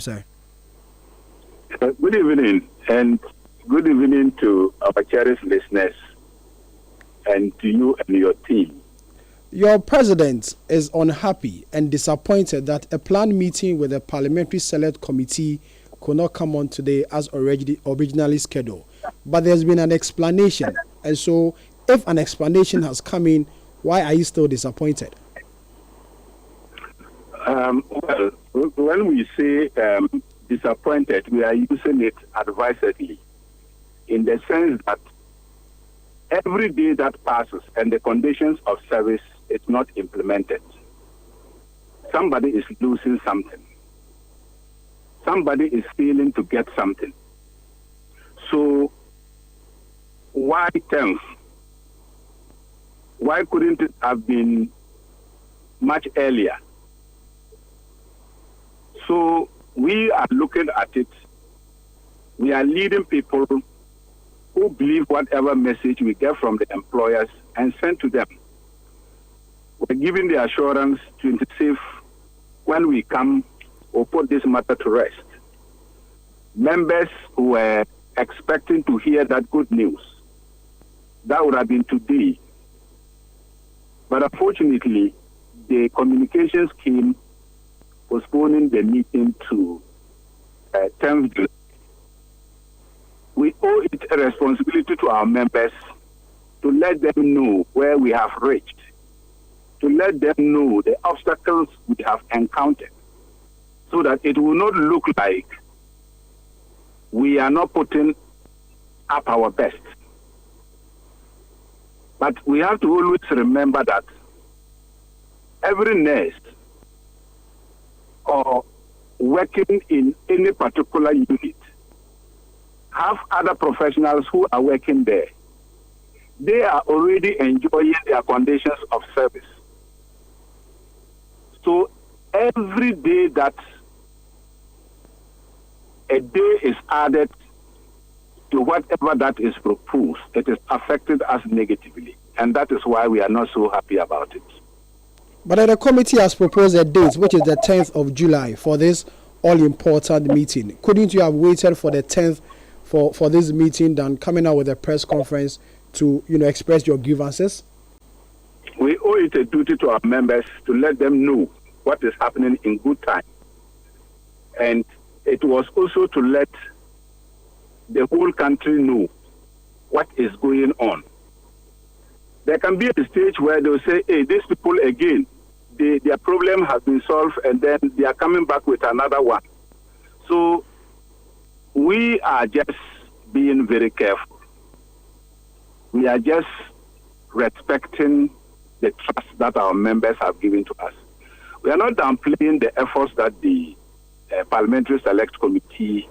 sir. Good evening, and good evening to our cherished listeners and to you and your team. Your president is unhappy and disappointed that a planned meeting with the Parliamentary Select Committee could not come on today as originally scheduled. But there's been an explanation. And so, if an explanation has come in, why are you still disappointed? Well, when we say disappointed, we are using it advisedly in the sense that every day that passes and the conditions of service is not implemented, somebody is losing something. Somebody is failing to get something. So why 10th? Why couldn't it have been much earlier? So we are looking at it. We are leading people who believe whatever message we get from the employers and send to them. We're giving the assurance to safe when we come, we'll put this matter to rest. Members who were expecting to hear that good news, that would have been today. But unfortunately, the communications came postponing the meeting to 10th July. We owe it a responsibility to our members to let them know where we have reached, to let them know the obstacles we have encountered, so that it will not look like we are not putting up our best. But we have to always remember that every nurse or working in any particular unit have other professionals who are working there. They are already enjoying their conditions of service. So every day that a day is added to whatever that is proposed, it is affected us negatively. And that is why we are not so happy about it. But the committee has proposed a date, which is the 10th of July, for this all-important meeting. Couldn't you have waited for the 10th for this meeting than coming out with a press conference to express your grievances? We owe it a duty to our members to let them know what is happening in good time. And it was also to let the whole country know what is going on. There can be a stage where they'll say, hey, these people again, their problem has been solved, and then they are coming back with another one. So we are just being very careful. We are just respecting the trust that our members have given to us. We are not downplaying the efforts that the Parliamentary Select Committee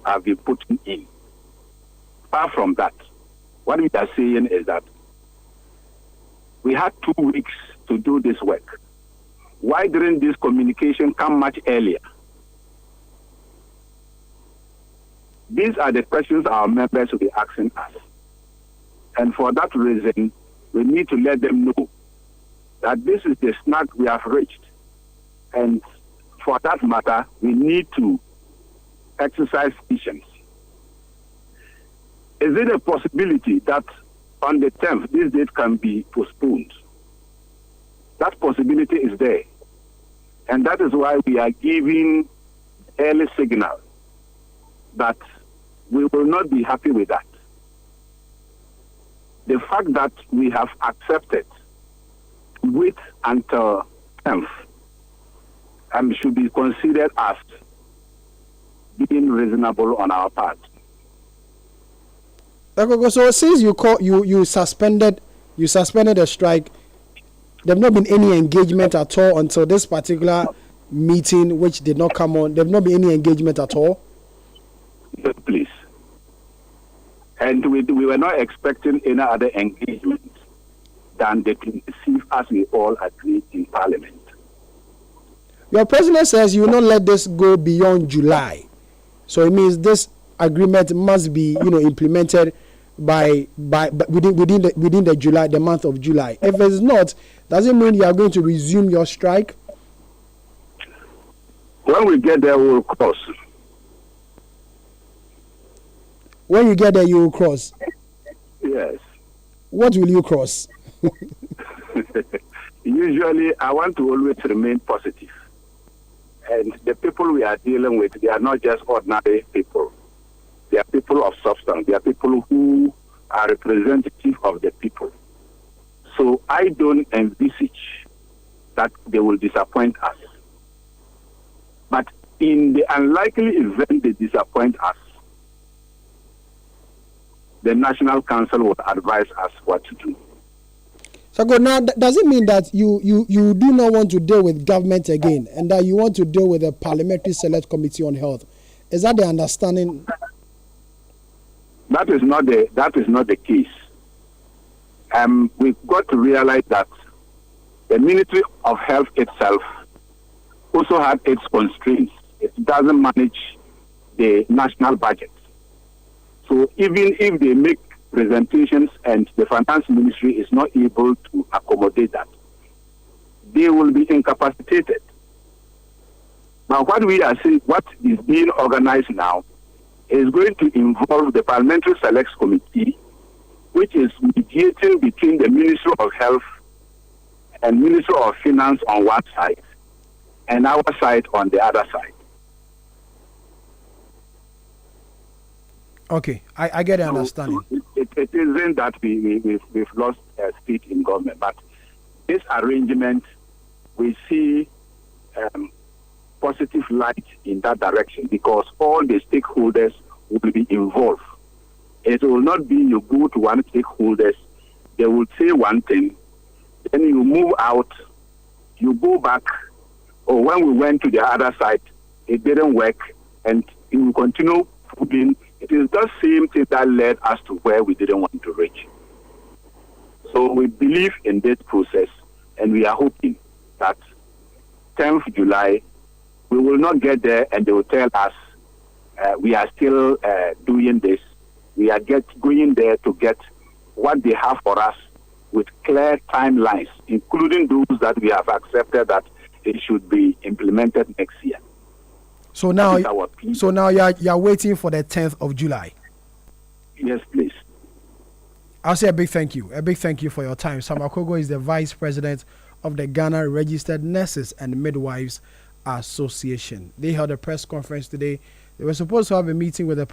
have been putting in. Far from that, what we are saying is that we had 2 weeks to do this work. Why didn't this communication come much earlier? These are the questions our members will be asking us. And for that reason, we need to let them know that this is the snag we have reached. And for that matter, we need to exercise patience. Is it a possibility that on the 10th, this date can be postponed? That possibility is there. And that is why we are giving early signal that we will not be happy with that. The fact that we have accepted wait until 10th should be considered as being reasonable on our part. So since you suspended the strike, there have not been any engagement at all until this particular meeting, which did not come on. There have not been any engagement at all. Yes, please. And we were not expecting any other engagement than the 25th, as we all agreed in Parliament. Your president says you will not let this go beyond July. So it means this agreement must be, implemented by within the month of July. If it's not, does it mean you are going to resume your strike? When we get there, we will cross. When you get there, you will cross. Yes. What will you cross? Usually, I want to always remain positive. And the people we are dealing with, they are not just ordinary people. They are people of substance. They are people who are representative of the people. So I don't envisage that they will disappoint us. But in the unlikely event they disappoint us, the National Council will advise us what to do. So good. Now, does it mean that you do not want to deal with government again, and that you want to deal with the Parliamentary Select Committee on Health? Is that the understanding? That is not the case. We've got to realize that the Ministry of Health itself also had its constraints. It doesn't manage the national budget. So even if they make presentations and the Finance Ministry is not able to accommodate that, they will be incapacitated. Now, what we are seeing, what is being organized now, is going to involve the Parliamentary Select Committee, which is mediating between the Ministry of Health and Ministry of Finance on one side, and our side on the other side. Okay, I get the understanding. It isn't that we've lost speed in government, but this arrangement, we see positive light in that direction because all the stakeholders will be involved. It will not be you go to one stakeholders, they will say one thing, then you move out, you go back, or when we went to the other side, it didn't work, and you will continue putting. It is the same thing that led us to where we didn't want to reach. So we believe in this process, and we are hoping that 10th July, we will not get there and they will tell us we are still doing this. We are going there to get what they have for us with clear timelines, including those that we have accepted that it should be implemented next year. So now you're waiting for the 10th of July. Yes, please. I'll say a big thank you. A big thank you for your time. Sam Akogo is the Vice President of the Ghana Registered Nurses and Midwives Association. They held a press conference today. They were supposed to have a meeting with the